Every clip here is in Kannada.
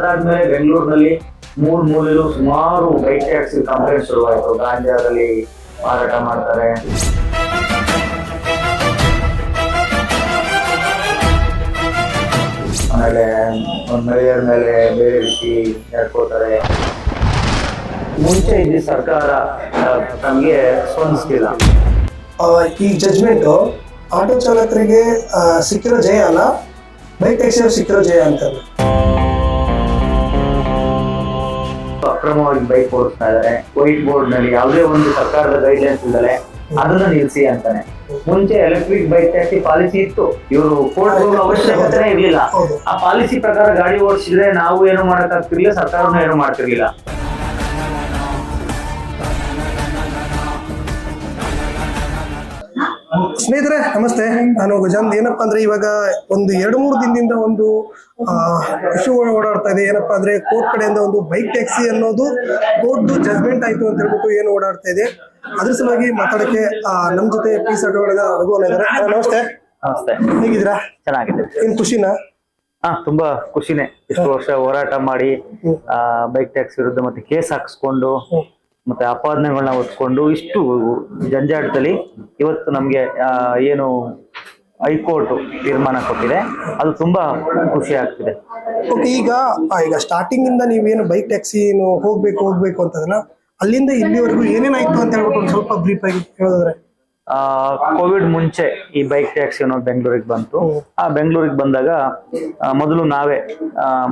ಅದಾದ್ಮೇಲೆ ಬೆಂಗಳೂರಿನಲ್ಲಿ ಮೂಲೆಯಲ್ಲೂ ಸುಮಾರು ಬೈಕ್ ಟ್ಯಾಕ್ಸಿ ಕಂಪ್ಲೇಂಟ್ ಶುರುವಾಯಿತು. ಗಾಂಜಾದಲ್ಲಿ ಮಾರಾಟ ಮಾಡ್ತಾರೆ, ಆಮೇಲೆ ಮಹಿಳೆಯರ ಮೇಲೆ ಬೇರೆ ರೀತಿ ನಡ್ಕೋತಾರೆ. ಮುಂಚೆ ಇದ್ದ ಸರ್ಕಾರ ನಮಗೆ ಸ್ಪಂದಿಸ್ತಿಲ್ಲ. ಈ ಜಜ್ಮೆಂಟ್ ಆಟೋ ಚಾಲಕರಿಗೆ ಸಿಕ್ಕಿರೋ ಜಯ ಅಲ್ಲ, ಬೈಕ್ ಟ್ಯಾಕ್ಸಿ ಸಿಕ್ಕಿರೋ ಜಯ ಅಂತಾರೆ. ಅಕ್ರಮವಾಗಿ ಬೈಕ್ ಓಡಿಸ್ತಾ ಇದಾರೆ. ವೈಟ್ ಬೋರ್ಡ್ ನಲ್ಲಿ ಯಾವುದೇ ಒಂದು ಸರ್ಕಾರದ ಗೈಡ್ಲೈನ್ಸ್ ಇದ್ದಲೆ ಅದನ್ನ ನಿಲ್ಲಿಸಿ ಅಂತಾನೆ. ಮುಂಚೆ ಎಲೆಕ್ಟ್ರಿಕ್ ಬೈಕ್ ಟ್ಯಾಕ್ಸಿ ಪಾಲಿಸಿ ಇತ್ತು, ಇವರು ಕೋರ್ಟ್ ಹೋಗೋ ಅವಶ್ಯಕತೆ ಇರ್ಲಿಲ್ಲ. ಆ ಪಾಲಿಸಿ ಪ್ರಕಾರ ಗಾಡಿ ಓಡಿಸಿದ್ರೆ ನಾವು ಏನು ಮಾಡಕ್ ಆಗ್ತಿರ್ಲಿಲ್ಲ, ಸರ್ಕಾರನೂ ಏನು ಮಾಡ್ತಿರ್ಲಿಲ್ಲ. ಸ್ನೇಹಿತರೆ ನಮಸ್ತೆ, ನಾನು ಗಜಾಂತ್. ಏನಪ್ಪಾ ಅಂದ್ರೆ ಇವಾಗ ಒಂದು 2-3 ದಿನದಿಂದ ಒಂದು ಇಶ್ಯೂ ಓಡಾಡ್ತಾ ಇದೆ. ಏನಪ್ಪಾ ಅಂದ್ರೆ ಕೋರ್ಟ್ ಕಡೆಯಿಂದ ಒಂದು ಬೈಕ್ ಟ್ಯಾಕ್ಸಿ ಅನ್ನೋದು ಕೋರ್ಟ್ ಜಜ್ಮೆಂಟ್ ಆಯ್ತು ಅಂತ ಹೇಳ್ಬಿಟ್ಟು ಏನು ಓಡಾಡ್ತಾ ಇದೆ. ಅದ್ರ ಸಲುವಾಗಿ ಮಾತಾಡಕ್ಕೆ ನಮ್ ಜೊತೆ ಪೀಸ್ ಅಡ್ವಾಣದ ರಘುವನ್ ಇದ್ದಾರೆ. ನಮಸ್ತೆ. ನಮಸ್ತೆ, ಹೇಗಿದ್ದೀರಾ? ಚೆನ್ನಾಗಿದೆ. ಏನ್ ಖುಷಿನಾ? ತುಂಬಾ ಖುಷಿನೇ. ಇಷ್ಟು ವರ್ಷ ಹೋರಾಟ ಮಾಡಿ ಬೈಕ್ ಟ್ಯಾಕ್ಸಿ ವಿರುದ್ಧ ಮತ್ತೆ ಕೇಸ್ ಹಾಕಿಸ್ಕೊಂಡು ಮತ್ತೆ ಅಪಾದನೆಗಳನ್ನ ಹೊತ್ಕೊಂಡು ಇಷ್ಟು ಜಂಜಾಟದಲ್ಲಿ ಇವತ್ತು ನಮ್ಗೆ ಏನು ಹೈಕೋರ್ಟ್ ತೀರ್ಮಾನ ಕೊಟ್ಟಿದೆ, ಅದು ತುಂಬಾ ಖುಷಿ ಆಗ್ತಿದೆ. ಓಕೆ, ಈಗ ಸ್ಟಾರ್ಟಿಂಗ್ ಇಂದ ನೀವೇನು ಬೈಕ್ ಟ್ಯಾಕ್ಸಿ ಹೋಗ್ಬೇಕು ಅಂತಂದ್ರೆ ಅಲ್ಲಿಂದ ಇಲ್ಲಿವರೆಗೂ ಏನೇನಾಯ್ತು ಅಂತ ಹೇಳ್ಬಿಟ್ಟು ಒಂದು ಸ್ವಲ್ಪ ಬ್ರೀಫ್ ಆಗಿ ಹೇಳಿದ್ರೆ. ಕೋವಿಡ್ ಮುಂಚೆ ಈ ಬೈಕ್ ಟ್ಯಾಕ್ಸಿ ಅನ್ನೋದು ಬೆಂಗಳೂರಿಗೆ ಬಂತು. ಆ ಬೆಂಗಳೂರಿಗೆ ಬಂದಾಗ ಮೊದಲು ನಾವೇ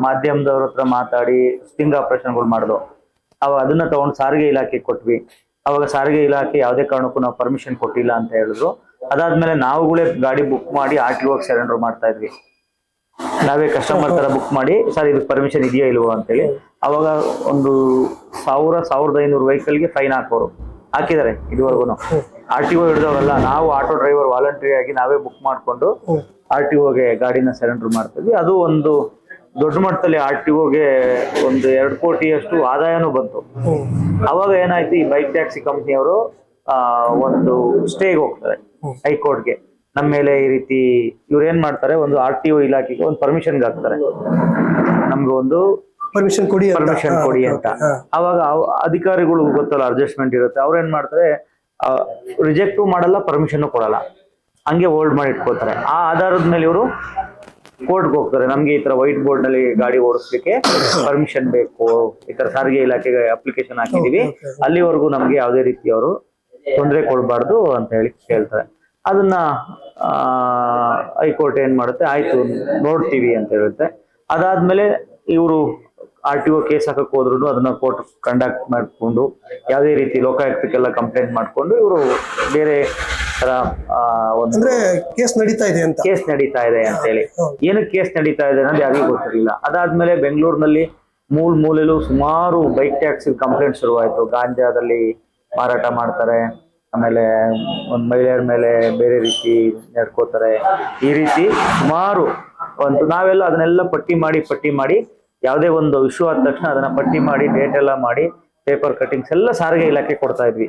ಮಾಧ್ಯಮದವ್ರ ಹತ್ರ ಮಾತಾಡಿ ಸ್ಟಿಂಗ್ ಆಪರೇಷನ್ಗಳು ಮಾಡಿದ್ವು. ಅವಾಗ ಅದನ್ನ ತಗೊಂಡು ಸಾರಿಗೆ ಇಲಾಖೆಗೆ ಕೊಟ್ವಿ. ಅವಾಗ ಸಾರಿಗೆ ಇಲಾಖೆ ಯಾವುದೇ ಕಾರಣಕ್ಕೂ ನಾವು ಪರ್ಮಿಷನ್ ಕೊಟ್ಟಿಲ್ಲ ಅಂತ ಹೇಳಿದ್ರು. ಅದಾದ್ಮೇಲೆ ನಾವುಗಳೇ ಗಾಡಿ ಬುಕ್ ಮಾಡಿ RTO ಸರೆಂಡರ್ ಮಾಡ್ತಾ ಇದ್ವಿ. ನಾವೇ ಕಸ್ಟಮರ್ ತರ ಬುಕ್ ಮಾಡಿ, ಸರ್ ಇದಕ್ಕೆ ಪರ್ಮಿಷನ್ ಇದೆಯಾ ಇಲ್ವೋ ಅಂತೇಳಿ. ಅವಾಗ ಒಂದು 1,500 ವೆಹಿಕಲ್ಗೆ ಫೈನ್ ಹಾಕಿದ್ದಾರೆ. ಇದುವರೆಗೂ RTO ಹಿಡಿದವರಲ್ಲ, ನಾವು ಆಟೋ ಡ್ರೈವರ್ ವಾಲಂಟರಿ ಆಗಿ ನಾವೇ ಬುಕ್ ಮಾಡ್ಕೊಂಡು RTOಗೆ ಗಾಡಿನ ಸರೆಂಡರ್ ಮಾಡ್ತಿದ್ವಿ. ಅದು ಒಂದು ದೊಡ್ಡ ಮಟ್ಟದಲ್ಲಿ RTOಗೆ ಒಂದು 2 ಕೋಟಿಯಷ್ಟು ಆದಾಯನೂ ಬಂತು. ಅವಾಗ ಏನಾಯ್ತು, ಈ ಬೈಕ್ ಟ್ಯಾಕ್ಸಿ ಕಂಪ್ನಿಯವರು ಒಂದು ಸ್ಟೇಗೆ ಹೋಗ್ತಾರೆ ಹೈಕೋರ್ಟ್ಗೆ. ನಮ್ಮ ಮೇಲೆ ಈ ರೀತಿ ಇವ್ರು ಏನ್ ಮಾಡ್ತಾರೆ, ಒಂದು RTO ಇಲಾಖೆಗೆ ಒಂದು ಪರ್ಮಿಷನ್ಗೆ ಹಾಕ್ತಾರೆ, ನಮ್ಗೆ ಒಂದು ಪರ್ಮಿಷನ್ ಕೊಡಿ ಅಂತ. ಅವಾಗ ಅಧಿಕಾರಿಗಳು ಗೊತ್ತಲ್ಲ, ಅಡ್ಜಸ್ಟ್ಮೆಂಟ್ ಇರುತ್ತೆ. ಅವ್ರು ಏನ್ ಮಾಡ್ತಾರೆ, ರಿಜೆಕ್ಟು ಮಾಡಲ್ಲ, ಪರ್ಮಿಷನ್ ಕೊಡಲ್ಲ, ಹಂಗೆ ಹೋಲ್ಡ್ ಮಾಡಿ ಇಟ್ಕೋತಾರೆ. ಆ ಆಧಾರದ ಮೇಲೆ ಇವರು ಕೋರ್ಟ್ಗೆ ಹೋಗ್ತಾರೆ. ನಮ್ಗೆ ಈ ತರ ವೈಟ್ ಬೋರ್ಡ್ ನಲ್ಲಿ ಗಾಡಿ ಓಡಿಸ್ಲಿಕ್ಕೆ ಪರ್ಮಿಷನ್ ಬೇಕು, ಈ ತರ ಸಾರಿಗೆ ಇಲಾಖೆಗೆ ಅಪ್ಲಿಕೇಶನ್ ಹಾಕಿದೀವಿ, ಅಲ್ಲಿವರೆಗೂ ನಮ್ಗೆ ಯಾವುದೇ ರೀತಿ ಅವರು ತೊಂದರೆ ಕೊಡಬಾರ್ದು ಅಂತ ಹೇಳಿ ಕೇಳ್ತಾರೆ. ಅದನ್ನ ಹೈಕೋರ್ಟ್ ಏನ್ ಮಾಡುತ್ತೆ, ಆಯ್ತು ನೋಡ್ತೀವಿ ಅಂತ ಹೇಳುತ್ತೆ. ಅದಾದ್ಮೇಲೆ ಇವರು RTO ಕೇಸ್ ಹಾಕಕ್ ಹೋದ್ರು ಅದನ್ನ ಕೋರ್ಟ್ ಕಂಡಕ್ಟ್ ಮಾಡ್ಕೊಂಡು ಯಾವುದೇ ರೀತಿ ಲೋಕಾಯುಕ್ತಕ್ಕೆಲ್ಲ ಕಂಪ್ಲೇಂಟ್ ಮಾಡ್ಕೊಂಡು ಇವರು ಬೇರೆ ತರ ಕೇಸ್ ನಡೀತಾ ಇದೆ ಅಂತ ಹೇಳಿ. ಏನಕ್ಕೆ ಕೇಸ್ ನಡೀತಾ ಇದೆ ಅನ್ನೋದು ಯಾರಿಗೂ ಗೊತ್ತಿರಲಿಲ್ಲ. ಅದಾದ್ಮೇಲೆ ಬೆಂಗಳೂರಿನಲ್ಲಿ ಮೂಲೆಯಲ್ಲೂ ಸುಮಾರು ಬೈಕ್ ಟ್ಯಾಕ್ಸಿ ಕಂಪ್ಲೇಂಟ್ ಶುರುವಾಯಿತು. ಗಾಂಜಾದಲ್ಲಿ ಮಾರಾಟ ಮಾಡ್ತಾರೆ, ಆಮೇಲೆ ಒಂದು ಮಹಿಳೆಯರ ಮೇಲೆ ಬೇರೆ ರೀತಿ ನಡ್ಕೋತಾರೆ. ಈ ರೀತಿ ಸುಮಾರು ನಾವೆಲ್ಲ ಅದನ್ನೆಲ್ಲ ಪಟ್ಟಿ ಮಾಡಿ ಯಾವುದೇ ಒಂದು ಇಶ್ಯೂ ಆದ ತಕ್ಷಣ ಅದನ್ನ ಪಟ್ಟಿ ಮಾಡಿ ಡೇಟ್ ಎಲ್ಲ ಮಾಡಿ ಪೇಪರ್ ಕಟ್ಟಿಂಗ್ಸ್ ಎಲ್ಲ ಸಾರಿಗೆ ಇಲಾಖೆ ಕೊಡ್ತಾ ಇದ್ವಿ.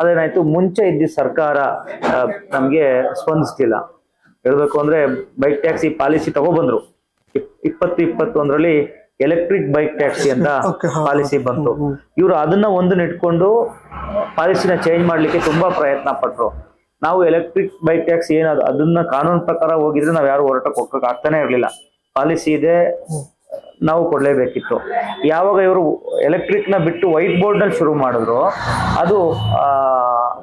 ಅದೇನಾಯ್ತು, ಮುಂಚೆ ಇದ್ದ ಸರ್ಕಾರ ನಮ್ಗೆ ಸ್ಪಂದಿಸ್ತಿಲ್ಲ. ಹೇಳ್ಬೇಕು ಅಂದ್ರೆ ಬೈಕ್ ಟ್ಯಾಕ್ಸಿ ಪಾಲಿಸಿ ತಗೊಬಂದ್ರು. 2021ರಲ್ಲಿ ಎಲೆಕ್ಟ್ರಿಕ್ ಬೈಕ್ ಟ್ಯಾಕ್ಸಿ ಅಂತ ಪಾಲಿಸಿ ಬಂತು. ಇವರು ಅದನ್ನ ಇಟ್ಕೊಂಡು ಪಾಲಿಸಿನ ಚೇಂಜ್ ಮಾಡ್ಲಿಕ್ಕೆ ತುಂಬಾ ಪ್ರಯತ್ನ ಪಟ್ರು. ನಾವು ಎಲೆಕ್ಟ್ರಿಕ್ ಬೈಕ್ ಟ್ಯಾಕ್ಸಿ ಏನದು ಅದನ್ನ ಕಾನೂನು ಪ್ರಕಾರ ಹೋಗಿದ್ರೆ ನಾವ್ ಯಾರು ಹೋರಾಟಕ್ಕೆ ಹೋಗಕ್ ಆಗ್ತಾನೆ ಇರ್ಲಿಲ್ಲ. ಪಾಲಿಸಿ ಇದೆ, ನಾವು ಕೊಡ್ಲೇಬೇಕಿತ್ತು. ಯಾವಾಗ ಇವರು ಎಲೆಕ್ಟ್ರಿಕ್ ನ ಬಿಟ್ಟು ವೈಟ್ ಬೋರ್ಡ್ ನಲ್ಲಿ ಶುರು ಮಾಡಿದ್ರು, ಅದು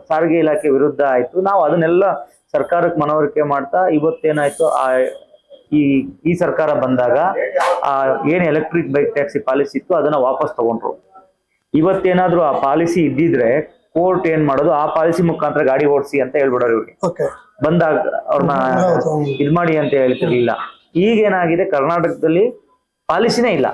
ಸಾರಿಗೆ ಇಲಾಖೆ ವಿರುದ್ಧ ಆಯ್ತು. ನಾವು ಅದನ್ನೆಲ್ಲ ಸರ್ಕಾರಕ್ಕೆ ಮನವರಿಕೆ ಮಾಡ್ತಾ ಇವತ್ತೇನಾಯ್ತು, ಈ ಸರ್ಕಾರ ಬಂದಾಗ ಏನ್ ಎಲೆಕ್ಟ್ರಿಕ್ ಬೈಕ್ ಟ್ಯಾಕ್ಸಿ ಪಾಲಿಸಿ ಇತ್ತು ಅದನ್ನ ವಾಪಸ್ ತಗೊಂಡ್ರು. ಇವತ್ತೇನಾದ್ರೂ ಆ ಪಾಲಿಸಿ ಇದ್ದಿದ್ರೆ ಕೋರ್ಟ್ ಏನ್ ಮಾಡೋದು, ಆ ಪಾಲಿಸಿ ಮುಖಾಂತರ ಗಾಡಿ ಓಡಿಸಿ ಅಂತ ಹೇಳ್ಬಿಡೋರು ಇವ್ರಿಗೆ. ಬಂದಾಗ ಅವ್ರನ್ನ ಇದ್ ಮಾಡಿ ಅಂತ ಹೇಳ್ತಿರ್ಲಿಲ್ಲ. ಈಗೇನಾಗಿದೆ, ಕರ್ನಾಟಕದಲ್ಲಿ ಪಾಲಿಸಿನೇ ಇಲ್ಲ,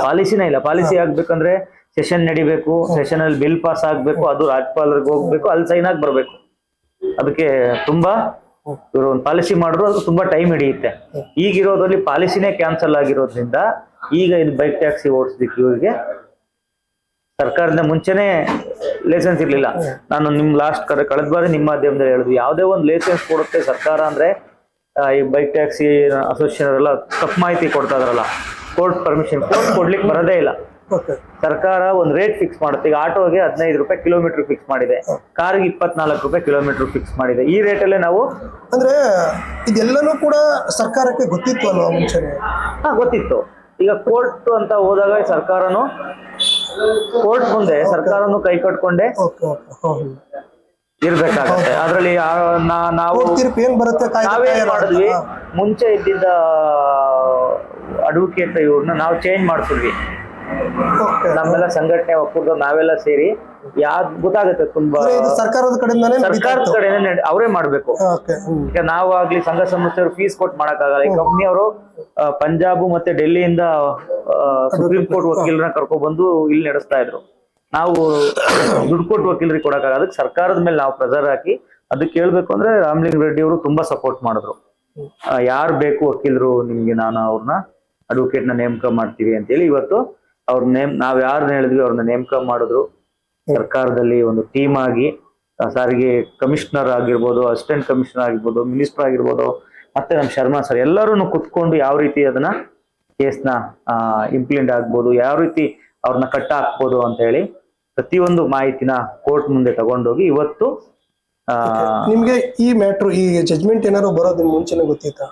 ಪಾಲಿಸಿನೇ ಇಲ್ಲ. ಪಾಲಿಸಿ ಆಗ್ಬೇಕಂದ್ರೆ ಸೆಷನ್ ನಡಿಬೇಕು, ಸೆಷನ್ ಅಲ್ಲಿ ಬಿಲ್ ಪಾಸ್ ಆಗ್ಬೇಕು, ಅದು ರಾಜ್ಯಪಾಲರಿಗೆ ಹೋಗ್ಬೇಕು, ಅಲ್ಲಿ ಸೈನ್ ಆಗಿ ಬರ್ಬೇಕು. ಅದಕ್ಕೆ ತುಂಬಾ ಇವರು ಒಂದು ಪಾಲಿಸಿ ಮಾಡಿದ್ರು, ಅದು ತುಂಬಾ ಟೈಮ್ ಹಿಡಿಯುತ್ತೆ. ಈಗಿರೋದ್ರಲ್ಲಿ ಪಾಲಿಸಿನೇ ಕ್ಯಾನ್ಸಲ್ ಆಗಿರೋದ್ರಿಂದ ಈಗ ಇದು ಬೈಕ್ ಟ್ಯಾಕ್ಸಿ ಓಡಿಸ್ಲಿಕ್ಕೆ ಇವರಿಗೆ ಸರ್ಕಾರದಿಂದ ಮುಂಚೆನೆ ಲೈಸೆನ್ಸ್ ಇರ್ಲಿಲ್ಲ. ನಾನು ನಿಮ್ ಕಳೆದ ಬಾರಿ ನಿಮ್ಮ ಮಾಧ್ಯಮದಲ್ಲಿ ಹೇಳಿದ್ವಿ, ಯಾವುದೇ ಒಂದು ಲೈಸೆನ್ಸ್ ಕೊಡುತ್ತೆ ಸರ್ಕಾರ ಅಂದ್ರೆ ಈ ಬೈಕ್ ಟ್ಯಾಕ್ಸಿ ಅಸೋಸಿಯೇಷನ್ ಎಲ್ಲ ತಪ್ಪು ಮಾಹಿತಿ ಕೊಡ್ತಾ ಇದಾರಲ್ಲ, ಕೋರ್ಟ್ ಕೊಡ್ಲಿಕ್ಕೆ ಬರೋದೇ ಇಲ್ಲ. ಓಕೆ ಸರ್ಕಾರ ಒಂದು ರೇಟ್ ಫಿಕ್ಸ್ ಮಾಡುತ್ತೆ. ಈಗ ಆಟೋಗೆ 15 ರೂಪಾಯಿ ಕಿಲೋಮೀಟರ್ ಫಿಕ್ಸ್ ಮಾಡಿದೆ, ಕಾರಿಗೆ 24 ರೂಪಾಯಿ ಕಿಲೋಮೀಟರ್ ಫಿಕ್ಸ್ ಮಾಡಿದೆ. ಈ ರೇಟಲ್ಲೇ ನಾವು ಅಂದ್ರೆ ಇದೆಲ್ಲನೂ ಕೂಡ ಸರ್ಕಾರಕ್ಕೆ ಗೊತ್ತಿತ್ತು ಅಲ್ವಾ ಮುಂಚೆನೆ? ಗೊತ್ತಿತ್ತು. ಈಗ ಕೋರ್ಟ್ ಅಂತ ಹೋದಾಗ ಕೋರ್ಟ್ ಮುಂದೆ ಸರ್ಕಾರನು ಕೈ ಕಟ್ಕೊಂಡೆ ಓಕೆ ಓಕೆ ಇರ್ಬೇಕಾಗತ್ತೆ. ಅದ್ರಲ್ಲಿ ನಾವು ತೀರ್ಪು ಏನ್ ಬರುತ್ತೆ ನಾವೇನ್ ಮಾಡಿದ್ವಿ, ಮುಂಚೆ ಇದ್ದಿದ್ದ ಅಡ್ವೊಕೇಟ್ ಇವ್ರನ್ನ ನಾವು ಚೇಂಜ್ ಮಾಡ್ಸಿದ್ವಿ. ನಮ್ಮೆಲ್ಲ ಸಂಘಟನೆ ಒಕ್ಕೂಟ ನಾವೆಲ್ಲ ಸೇರಿ ಗೊತ್ತಾಗುತ್ತೆ ತುಂಬಾ ಸರ್ಕಾರದ ಕಡೆಯಿಂದ ಅವರೇ ಮಾಡ್ಬೇಕು. ಈಗ ನಾವು ಆಗ್ಲಿ ಸಂಘ ಸಂಸ್ಥೆಯವರು ಫೀಸ್ ಕೊಟ್ಟು ಮಾಡಕ್ಕಾಗಲ್ಲ. ಈ ಕಂಪ್ನಿಯವರು ಪಂಜಾಬ್ ಮತ್ತೆ ಡೆಲ್ಲಿಯಿಂದ ಸುಪ್ರೀಂ ಕೋರ್ಟ್ ವಕೀಲರನ್ನ ಕರ್ಕೊಂಡ್ ಬಂದು ಇಲ್ಲಿ ನಡೆಸ್ತಾ ಇದ್ರು. ನಾವು ದುಡ್ಡು ಕೊಟ್ಟು ವಕೀಲರಿಗೆ ಕೊಡಕ್ಕಾಗ, ಅದಕ್ಕೆ ಸರ್ಕಾರದ ಮೇಲೆ ನಾವು ಪ್ರೆಸರ್ ಹಾಕಿ ಅದಕ್ಕೆ ಹೇಳ್ಬೇಕು ಅಂದ್ರೆ ರಾಮಲಿಂಗ ರೆಡ್ಡಿ ಅವರು ತುಂಬಾ ಸಪೋರ್ಟ್ ಮಾಡಿದ್ರು. ಯಾರು ಬೇಕು ವಕೀಲರು ನಿಮ್ಗೆ, ನಾನು ಅವ್ರನ್ನ ಅಡ್ವೊಕೇಟ್ ನ ನೇಮಕ ಮಾಡ್ತೀವಿ ಅಂತೇಳಿ ಇವತ್ತು ನಾವ್ ಯಾರನ್ನ ಹೇಳಿದ್ವಿ ಅವ್ರನ್ನ ನೇಮಕ ಮಾಡಿದ್ರು. ಸರ್ಕಾರದಲ್ಲಿ ಒಂದು ಟೀಮ್ ಆಗಿ ಸಾರಿಗೆ ಕಮಿಷನರ್ ಆಗಿರ್ಬೋದು, ಅಸಿಸ್ಟೆಂಟ್ ಕಮಿಷನರ್ ಆಗಿರ್ಬೋದು, ಮಿನಿಸ್ಟರ್ ಆಗಿರ್ಬೋದು, ಮತ್ತೆ ನಮ್ಮ ಶರ್ಮಾ ಸರ್ ಎಲ್ಲರೂ ಕುತ್ಕೊಂಡು ಯಾವ ರೀತಿ ಅದನ್ನ ಕೇಸ್ನ ಇಂಪ್ಲಿಮೆಂಟ್ ಆಗ್ಬೋದು, ಯಾವ ರೀತಿ ಅವ್ರನ್ನ ಕಟ್ಟ ಹಾಕ್ಬೋದು ಅಂತ ಹೇಳಿ ಪ್ರತಿಯೊಂದು ಮಾಹಿತಿನ ಕೋರ್ಟ್ ಮುಂದೆ ತಗೊಂಡೋಗಿ ಇವತ್ತು ನಿಮ್ಗೆ ಈ ಮ್ಯಾಟ್ರು ಈ ಜಜ್ಮೆಂಟ್ ಏನಾದ್ರು ಬರೋದ್ ಮುಂಚೆನೆ ಗೊತ್ತಿತ್ತಾ?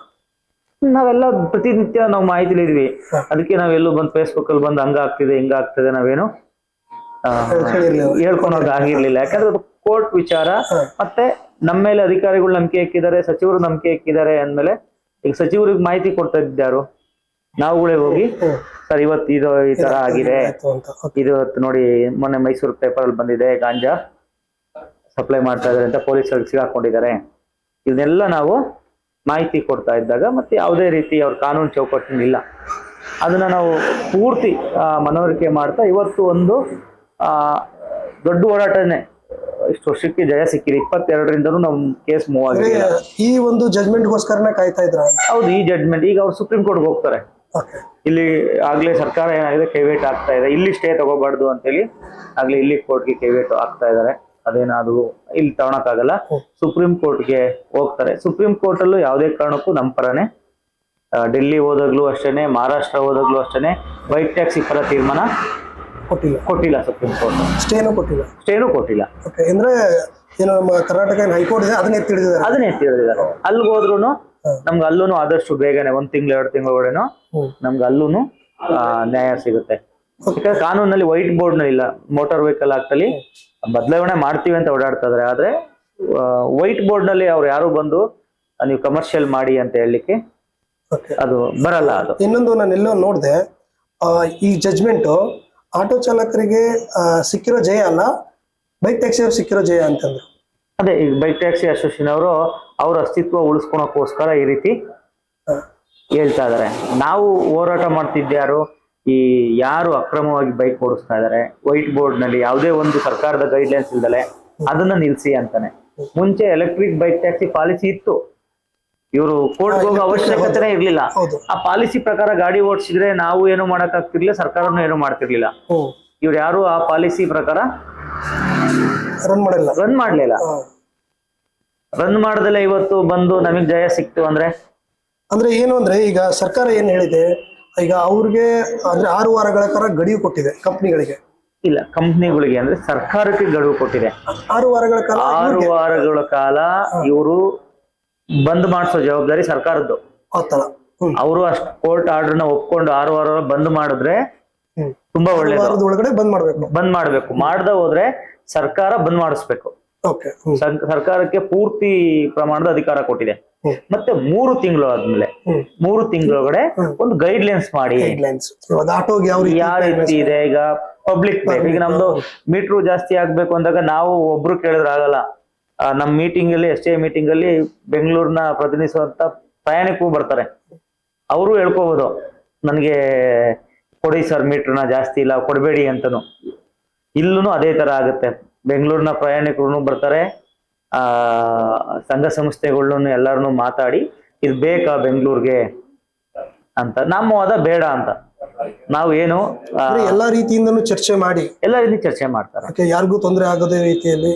ನಾವೆಲ್ಲ ಪ್ರತಿನಿತ್ಯ ನಾವು ಮಾಹಿತಿಲಿ ಇದ್ವಿ. ಅದಕ್ಕೆ ನಾವೆಲ್ಲೂ ಬಂದು ಫೇಸ್ಬುಕ್ ಅಲ್ಲಿ ಬಂದು ಹಂಗ ಆಗ್ತಿದೆ ಹಿಂಗ ಆಗ್ತಿದೆ ನಾವೇನು ಹೇಳ್ಕೊಳಕ್ ಆಗಿರ್ಲಿಲ್ಲ. ಯಾಕಂದ್ರೆ ಅದು ಕೋರ್ಟ್ ವಿಚಾರ. ಮತ್ತೆ ನಮ್ಮ ಮೇಲೆ ಅಧಿಕಾರಿಗಳು ನಂಬಿಕೆ ಇಕ್ಕಿದ್ದಾರೆ, ಸಚಿವರು ನಂಬಿಕೆ ಇಕ್ಕಿದ್ದಾರೆ ಅಂದ್ಮೇಲೆ ಈಗ ಸಚಿವರಿಗೆ ಮಾಹಿತಿ ಕೊಡ್ತಾ ಇದ್ದಾರು, ನಾವುಗಳೇ ಹೋಗಿ ಸರ್ ಇವತ್ತು ಇದು ಈ ತರ ಆಗಿದೆ, ಇದು ನೋಡಿ ಮೊನ್ನೆ ಮೈಸೂರು ಪೇಪರ್ ಅಲ್ಲಿ ಬಂದಿದೆ, ಗಾಂಜಾ ಸಪ್ಲೈ ಮಾಡ್ತಾ ಇದಾರೆ ಅಂತ ಪೊಲೀಸರಿಗೆ ಸಿಗಾಕೊಂಡಿದ್ದಾರೆ. ಇದನ್ನೆಲ್ಲ ನಾವು ಮಾಹಿತಿ ಕೊಡ್ತಾ ಇದ್ದಾಗ ಮತ್ತೆ ಯಾವುದೇ ರೀತಿ ಅವ್ರ ಕಾನೂನು ಚೌಕಟ್ಟಿನಿಲ್ಲ, ಅದನ್ನ ನಾವು ಪೂರ್ತಿ ಮನವರಿಕೆ ಮಾಡ್ತಾ ಇವತ್ತು ಒಂದು ದೊಡ್ಡ ಹೋರಾಟನೇ ಇಷ್ಟು ವರ್ಷಕ್ಕೆ ಜಯ ಸಿಕ್ಕಿದೆ. 22ರಿಂದನೂ ನಮ್ ಕೇಸ್ ಮೂವ್ ಆಗಿದೆ. ಈ ಒಂದು ಜಜ್ಮೆಂಟ್ಗೋಸ್ಕರನೇ ಕಾಯ್ತಾ ಇದ್ರ? ಹೌದು, ಈ ಜಡ್ಜ್ಮೆಂಟ್ ಈಗ ಅವ್ರು ಸುಪ್ರೀಂ ಕೋರ್ಟ್ಗೆ ಹೋಗ್ತಾರೆ. ಇಲ್ಲಿ ಆಗ್ಲೇ ಸರ್ಕಾರ ಏನಾಗಿದೆ ಕೈವೇಟ್ ಆಗ್ತಾ ಇದೆ, ಇಲ್ಲಿ ಸ್ಟೇ ತಗೋಬಾರ್ದು ಅಂತೇಳಿ ಆಗ್ಲೇ ಇಲ್ಲಿ ಕೋರ್ಟ್ಗೆ ಕೈವೇಟ್ ಆಗ್ತಾ ಇದಾರೆ. ಅದೇನಾದ್ರು ಇಲ್ಲಿ ತಗೊಳಕ್ಕಾಗಲ್ಲ, ಸುಪ್ರೀಂ ಕೋರ್ಟ್ಗೆ ಹೋಗ್ತಾರೆ. ಸುಪ್ರೀಂ ಕೋರ್ಟ್ ಅಲ್ಲೂ ಯಾವುದೇ ಕಾರಣಕ್ಕೂ ನಮ್ಮ ಪರನೇ, ಡೆಲ್ಲಿ ಹೋದಾಗ್ಲೂ ಅಷ್ಟೇನೆ, ಮಹಾರಾಷ್ಟ್ರ ಹೋದಾಗ್ಲೂ ಅಷ್ಟೇನೆ ಬೈಕ್ ಟ್ಯಾಕ್ಸಿ ಪರ ತೀರ್ಮಾನ ಕೊಟ್ಟಿಲ್ಲ ಸುಪ್ರೀಂ ಕೋರ್ಟ್. ಸ್ಟೇನೂ ಕೊಟ್ಟಿಲ್ಲ. ಅಂದ್ರೆ ಏನು ನಮ್ಮ ಕರ್ನಾಟಕ ಹೈಕೋರ್ಟ್ ಇದೆ ಅದನ್ನೇ ತಿಳಿದಿದ್ದಾರೆ. ಅಲ್ಲಿಗೆ ಹೋದ್ರು ನಮ್ಗೆ ಅಲ್ಲೂ ಆದಷ್ಟು ಬೇಗನೆ 1 ತಿಂಗಳು 2 ತಿಂಗಳೊಳಗಡೆನೋ ನಮ್ಗೆ ಅಲ್ಲೂ ನ್ಯಾಯ ಸಿಗುತ್ತೆ. ಯಾಕಂದ್ರೆ ಕಾನೂನಲ್ಲಿ ವೈಟ್ ಬೋರ್ಡ್ ನಲ್ಲಿ ಇಲ್ಲ. ಮೋಟಾರ್ ವೆಹಿಕಲ್ ಆಕ್ಟ್ ಅಲ್ಲಿ ಬದಲಾವಣೆ ಮಾಡ್ತೀವಿ ಅಂತ ಓಡಾಡ್ತಾ ಇದಾರೆ. ಆದ್ರೆ ವೈಟ್ ಬೋರ್ಡ್ ನಲ್ಲಿ ಅವ್ರು ಯಾರು ಬಂದು ನೀವು ಕಮರ್ಷಿಯಲ್ ಮಾಡಿ ಅಂತ ಹೇಳಲಿಕ್ಕೆ ಅದು ಬರಲ್ಲ. ಅದು ಇನ್ನೊಂದು ನಾನು ಎಲ್ಲೋ ನೋಡಿದೆ, ಈ ಜಜ್ಮೆಂಟ್ ಆಟೋ ಚಾಲಕರಿಗೆ ಸಿಕ್ಕಿರೋ ಜಯ ಅಲ್ಲ, ಬೈಕ್ ಟ್ಯಾಕ್ಸಿ ಅವ್ರು ಸಿಕ್ಕಿರೋ ಜಯ ಅಂತಂದ್ರು. ಅದೇ ಈಗ ಬೈಕ್ ಟ್ಯಾಕ್ಸಿ ಅಸೋಸಿಯೇಷನ್ ಅವರು ಅವ್ರ ಅಸ್ತಿತ್ವ ಉಳಿಸ್ಕೊಳಕ್ಕೋಸ್ಕರ ಈ ರೀತಿ ಹೇಳ್ತಾ ಇದಾರೆ. ನಾವು ಹೋರಾಟ ಮಾಡ್ತಿದ್ಯಾರು ಈ ಯಾರು ಅಕ್ರಮವಾಗಿ ಬೈಕ್ ಓಡಿಸ್ತಾ ಇದಾರೆ, ವೈಟ್ ಬೋರ್ಡ್ ನಲ್ಲಿ ಯಾವುದೇ ಒಂದು ಸರ್ಕಾರದ ಗೈಡ್ಲೈನ್ಸ್ ಇಲ್ದಲೆ ಅದನ್ನ ನಿಲ್ಸಿ ಅಂತಾನೆ. ಮುಂಚೆ ಎಲೆಕ್ಟ್ರಿಕ್ ಬೈಕ್ ಟ್ಯಾಕ್ಸಿ ಪಾಲಿಸಿ ಇತ್ತು, ಇವರು ಕೋರ್ಟ್ಗೆ ಹೋಗೋ ಅವಶ್ಯಕತೆನೇ ಇರ್ಲಿಲ್ಲ. ಆ ಪಾಲಿಸಿ ಪ್ರಕಾರ ಗಾಡಿ ಓಡಿಸಿದ್ರೆ ನಾವು ಏನು ಮಾಡಕ್ ಆಗ್ತಿರ್ಲಿಲ್ಲ, ಸರ್ಕಾರನು ಏನು ಮಾಡ್ತಿರ್ಲಿಲ್ಲ. ಇವ್ರು ಯಾರು ಆ ಪಾಲಿಸಿ ಪ್ರಕಾರ ರನ್ ಮಾಡ್ಲಿಲ್ಲ. ರನ್ ಮಾಡ್ದಲೆ ಇವತ್ತು ಬಂದು ನಮಗ್ ಜಯ ಸಿಕ್ತು ಅಂದ್ರೆ ಏನು ಅಂದ್ರೆ ಈಗ ಸರ್ಕಾರ ಏನ್ ಹೇಳಿದೆ, ಈಗ ಅವ್ರಿಗೆ ಅಂದ್ರೆ 6 ವಾರಗಳ ಕಾಲ ಗಡುವು ಕೊಟ್ಟಿದೆ ಕಂಪ್ನಿಗಳಿಗೆ. ಇಲ್ಲ, ಕಂಪ್ನಿಗಳಿಗೆ ಅಂದ್ರೆ ಸರ್ಕಾರಕ್ಕೆ ಗಡುವು ಕೊಟ್ಟಿದೆ. 6 ವಾರಗಳ ಕಾಲ ಇವರು ಬಂದ್ ಮಾಡಿಸೋ ಜವಾಬ್ದಾರಿ ಸರ್ಕಾರದ್ದು. ಅವರು ಅಷ್ಟು ಕೋರ್ಟ್ ಆರ್ಡರ್ನ ಒಪ್ಕೊಂಡು 6 ವಾರ ಬಂದ್ ಮಾಡಿದ್ರೆ ತುಂಬಾ ಒಳ್ಳೆಯದು. ಬಂದ್ ಮಾಡ್ಬೇಕು. ಮಾಡದ ಹೋದ್ರೆ ಸರ್ಕಾರ ಬಂದ್ ಮಾಡಿಸ್ಬೇಕು. ಸರ್ಕಾರಕ್ಕೆ ಪೂರ್ತಿ ಪ್ರಮಾಣದ ಅಧಿಕಾರ ಕೊಟ್ಟಿದೆ. ಮತ್ತೆ 3 ತಿಂಗಳು ಆದ್ಮೇಲೆ 3 ತಿಂಗಳೊಳಗಡೆ ಒಂದು ಗೈಡ್ಲೈನ್ಸ್ ಮಾಡಿ ಯಾವ ರೀತಿ ಇದೆ. ಈಗ ಪಬ್ಲಿಕ್ ಈಗ ನಮ್ದು ಮೀಟ್ರು ಜಾಸ್ತಿ ಆಗ್ಬೇಕು ಅಂದಾಗ ನಾವು ಒಬ್ರು ಕೇಳಿದ್ರೆ ಆಗಲ್ಲ. ನಮ್ ಮೀಟಿಂಗ್ ಅಲ್ಲಿ ಎಷ್ಟೇ ಮೀಟಿಂಗ್ ಅಲ್ಲಿ ಬೆಂಗಳೂರಿನ ಪ್ರತಿನಿಧಿಸುವಂತ ಪ್ರಯಾಣಿಕರು ಬರ್ತಾರೆ, ಅವರು ಹೇಳ್ಕೋಬಹುದು ನನ್ಗೆ ಕೊಡಿ ಸರ್ ಮೀಟ್ರನ್ನ ಜಾಸ್ತಿ ಇಲ್ಲ ಕೊಡಬೇಡಿ ಅಂತನು. ಇಲ್ಲೂ ಅದೇ ತರ ಆಗುತ್ತೆ. ಬೆಂಗಳೂರಿನ ಪ್ರಯಾಣಿಕರು ಬರ್ತಾರೆ, ಸಂಘ ಸಂಸ್ಥೆಗಳನ್ನ ಎಲ್ಲರನ್ನು ಮಾತಾಡಿ ಇದು ಬೇಕಾ ಬೆಂಗಳೂರಿಗೆ ಅಂತ. ನಮ್ಮ ವಾದ ಬೇಡ ಅಂತ. ನಾವು ಏನು ಅಂದ್ರೆ ಎಲ್ಲಾ ರೀತಿಯಿಂದನೂ ಚರ್ಚೆ ಮಾಡಿ ಎಲ್ಲ ರೀತಿ ಚರ್ಚೆ ಮಾಡ್ತಾರೆ. ಯಾಕೆ ಯಾರಿಗೂ ತೊಂದರೆ ಆಗದೇ ರೀತಿಯಲ್ಲಿ.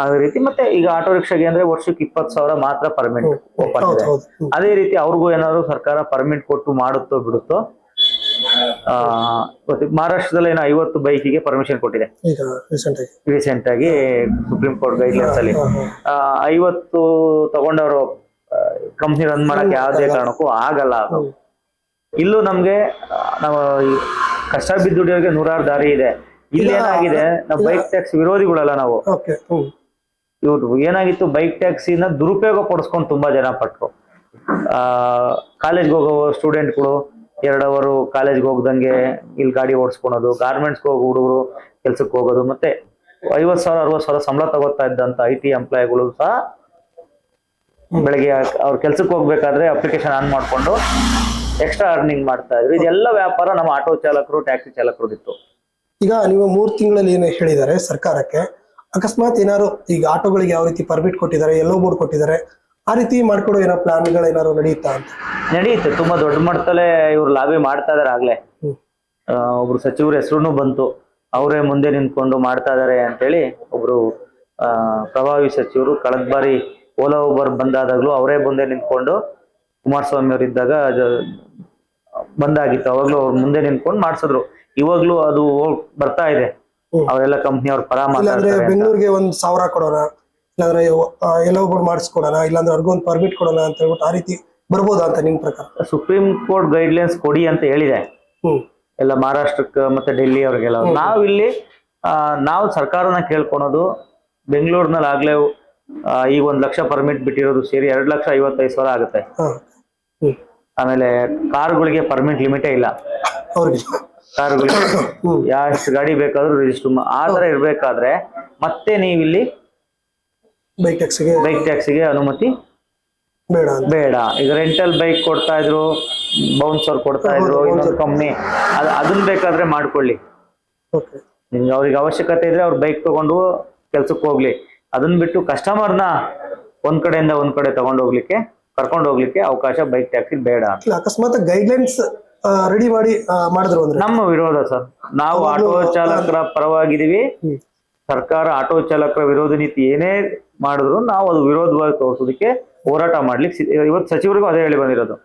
ಅದೇ ರೀತಿ ಮತ್ತೆ ಈಗ ಆಟೋ ರಿಕ್ಷಾಗೆ ಅಂದ್ರೆ ವರ್ಷಕ್ಕೆ 20,000 ಮಾತ್ರ ಪರ್ಮಿಟ್ ಓಪನ್ ಹೌದು ಇದೆ. ಹೌದು. ಅದೇ ರೀತಿ ಅವ್ರಿಗೂ ಏನಾದ್ರು ಸರ್ಕಾರ ಪರ್ಮಿಟ್ ಕೊಟ್ಟು ಮಾಡುತ್ತೋ ಬಿಡುತ್ತೋ. ಮತ್ತೆ ಮಹಾರಾಷ್ಟ್ರದಲ್ಲಿ ಏನೋ 50 ಬೈಕಿಗೆ ಪರ್ಮಿಷನ್ ಕೊಟ್ಟಿದೆ ಈಗ ರೀಸೆಂಟ್ ಆಗಿ ಸುಪ್ರೀಂ ಕೋರ್ಟ್ ಗೈಡ್ಲೈನ್ಸ್ ಅಲ್ಲಿ. 50 ತಗೊಂಡವರು ಕಂಪ್ನಿ ರನ್ ಮಾಡಕ್ ಯಾವುದೇ ಕಾರಣಕ್ಕೂ ಆಗಲ್ಲ. ಅದು ಇಲ್ಲೂ ನಮ್ಗೆ ನಾವು ಕಷ್ಟ ಬಿದ್ದು ದುಡಿಯೋಕೆ ನೂರಾರು ದಾರಿ ಇದೆ. ಇಲ್ಲಿ ಏನಾಗಿದೆ, ನಾವು ಬೈಕ್ ಟ್ಯಾಕ್ಸ್ ವಿರೋಧಿಗಳಲ್ಲ ನಾವು. ಇವ್ರು ಏನಾಗಿತ್ತು, ಬೈಕ್ ಟ್ಯಾಕ್ಸಿನ ದುರುಪಯೋಗ ಪಡಿಸ್ಕೊಂಡು ತುಂಬಾ ಜನ ಪಟ್ರು. ಕಾಲೇಜ್ಗೆ ಹೋಗೋ ಸ್ಟೂಡೆಂಟ್ಗಳು 2 ಅವರು ಕಾಲೇಜ್ಗೆ ಹೋಗ್ದಂಗೆ ಇಲ್ಲಿ ಗಾಡಿ ಓಡಿಸ್ಕೊಳೋದು, ಗಾರ್ಮೆಂಟ್ಸ್ಗೆ ಹೋಗೋ ಹುಡುಗರು ಕೆಲ್ಸಕ್ಕೆ ಹೋಗೋದು, ಮತ್ತೆ 50,000 60,000 ಸಂಬಳ ತಗೋತಾ ಇದ್ದಂತ IT ಎಂಪ್ಲಾಯಿಗಳು ಸಹ ಬೆಳಗ್ಗೆ ಅವ್ರ ಕೆಲ್ಸಕ್ಕೆ ಹೋಗ್ಬೇಕಾದ್ರೆ ಅಪ್ಲಿಕೇಶನ್ ಆನ್ ಮಾಡ್ಕೊಂಡು ಎಕ್ಸ್ಟ್ರಾ ಅರ್ನಿಂಗ್ ಮಾಡ್ತಾ ಇದ್ರು. ಇದೆಲ್ಲ ವ್ಯಾಪಾರ ನಮ್ಮ ಆಟೋ ಚಾಲಕರು, ಟ್ಯಾಕ್ಸಿ ಚಾಲಕರು ಇತ್ತು. ಈಗ ನೀವು 3 ತಿಂಗಳಲ್ಲಿ ಏನು ಹೇಳಿದ್ದಾರೆ ಸರ್ಕಾರಕ್ಕೆ, ಅಕಸ್ಮಾತ್ ಏನಾದ್ರು ಈಗ ಆಟೋಗಳಿಗೆ ಯಾವ ರೀತಿ ಪರ್ಮಿಟ್ ಕೊಟ್ಟಿದ್ದಾರೆ, ಎಲ್ಲೋ ಬೋರ್ಡ್ ಕೊಟ್ಟಿದ್ದಾರೆ, ಆ ರೀತಿ ಮಾಡ್ಕೊಡೋ ಏನೋ ಪ್ಲಾನ್ಗಳು ಏನಾದ್ರು ನಡೆಯುತ್ತಾ ಅಂತ? ನಡೆಯುತ್ತೆ, ತುಂಬಾ ದೊಡ್ಡ ಮಟ್ಟದಲ್ಲೇ ಇವ್ರು ಲಾಬಿ ಮಾಡ್ತಾ ಇದಾರೆ. ಆಗ್ಲೇ ಒಬ್ರು ಸಚಿವರ ಹೆಸರು ಬಂತು, ಅವರೇ ಮುಂದೆ ನಿಂತ್ಕೊಂಡು ಮಾಡ್ತಾ ಇದಾರೆ ಅಂತೇಳಿ. ಒಬ್ರು ಪ್ರಭಾವಿ ಸಚಿವರು ಕಳೆದ ಬಾರಿ ಓಲಾ ಊಬರ್ ಬಂದಾದಾಗ್ಲೂ ಅವರೇ ಮುಂದೆ ನಿಂತ್ಕೊಂಡು, ಕುಮಾರಸ್ವಾಮಿ ಅವರು ಇದ್ದಾಗ ಬಂದಾಗಿತ್ತು, ಅವಾಗ್ಲೂ ಅವ್ರು ಮುಂದೆ ನಿಂತ್ಕೊಂಡು ಮಾಡ್ಸಿದ್ರು. ಇವಾಗ್ಲೂ ಅದು ಬರ್ತಾ ಇದೆ, ಅವರೆಲ್ಲ ಕಂಪ್ನಿ ಅವ್ರ ಪರ ಮಾತಾಡ್ತಾರೆ. ಬೆಂಗಳೂರಿಗೆ 1,000 ಕೊಡೋಣ, ಇಲ್ಲಾಂದ್ರೆ ಎಲ್ಲೋ ಬೋರ್ಡ್ ಮಾಡಿಸ್ಕೊಡೋಣ, ಇಲ್ಲಾಂದ್ರೆ ಅವ್ರಿಗೊಂದು ಪರ್ಮಿಟ್ ಕೊಡೋಣ ಅಂತ ಹೇಳ್ಬಿಟ್ಟು ಆ ರೀತಿ ಬರ್ಬೋದಾ ಅಂತ ನಿಮ್ ಪ್ರಕಾರ? ಸುಪ್ರೀಂ ಕೋರ್ಟ್ ಗೈಡ್ಲೈನ್ಸ್ ಕೊಡಿ ಅಂತ ಹೇಳಿದೆ ಎಲ್ಲ ಮಹಾರಾಷ್ಟ್ರಕ್ಕೆ ಮತ್ತೆ ಡೆಲ್ಲಿ ಅವ್ರಿಗೆಲ್ಲ. ನಾವಿಲ್ಲಿ ನಾವು ಸರ್ಕಾರನ ಕೇಳ್ಕೊಳೋದು, ಬೆಂಗಳೂರಿನಲ್ಲಿ ಆಗ್ಲೇ ಈಗ 1 ಲಕ್ಷ ಪರ್ಮಿಟ್ ಬಿಟ್ಟಿರೋದು ಸೇರಿ 2,55,000 ಆಗುತ್ತೆ. ಆಮೇಲೆ ಕಾರ್ಗಳಿಗೆ ಪರ್ಮಿಟ್ ಲಿಮಿಟೇ ಇಲ್ಲ. ಕಾರ್ಗಳಿಗೆ ಎಷ್ಟು ಗಾಡಿ ಬೇಕಾದ್ರೂ ರಿಜಿಸ್ಟರ್ ಆ ತರ ಇರ್ಬೇಕಾದ್ರೆ ಮತ್ತೆ ನೀವಿಲ್ಲಿ ಬೈಕ್ ಟ್ಯಾಕ್ಸಿಗೆ ಅನುಮತಿ ಬೇಡ. ಈಗ ರೆಂಟಲ್ ಬೈಕ್ ಕೊಡ್ತಾ ಇದ್ರು, ಬೌನ್ಸರ್ ಕೊಡ್ತಾ ಇದ್ರು, ಇನ್ನೊಂದು ಕಂಪ್ನಿ, ಅದನ್ನ ಬೇಕಾದ್ರೆ ಮಾಡ್ಕೊಳ್ಳಿ. ನಿಮ್ಗೆ ಅವ್ರಿಗೆ ಅವಶ್ಯಕತೆ ಇದ್ರೆ ಅವ್ರ ಬೈಕ್ ತಗೊಂಡು ಕೆಲ್ಸಕ್ಕೆ ಹೋಗ್ಲಿ. ಅದನ್ನ ಬಿಟ್ಟು ಕಸ್ಟಮರ್ನ ಒಂದ್ ಕಡೆಯಿಂದ ಒಂದ್ ಕಡೆ ಕರ್ಕೊಂಡು ಹೋಗ್ಲಿಕ್ಕೆ ಅವಕಾಶ ಬೈಕ್ ಟ್ಯಾಕ್ಸಿ ಬೇಡ. ಅಕಸ್ಮಾತ್ ಗೈಡ್ಲೈನ್ಸ್ ರೆಡಿ ಮಾಡಿ ಮಾಡಿದ್ರು ಅಂದ್ರೆ ನಮ್ಮ ವಿರೋಧ ಸರ್. ನಾವು ಆಟೋ ಚಾಲಕರ ಪರವಾಗಿದ್ದೀವಿ. ಸರ್ಕಾರ ಆಟೋ ಚಾಲಕರ ವಿರೋಧ ನೀತಿ ಏನೇ ಮಾಡಿದ್ರು ನಾವು ಅದು ವಿರೋಧವಾಗಿ ತೋರಿಸೋದಕ್ಕೆ ಹೋರಾಟ ಮಾಡ್ಲಿಕ್ಕೆ ಇವತ್ತು ಸಚಿವರಿಗೂ ಅದೇ ಹೇಳಿ ಬಂದಿರೋದು.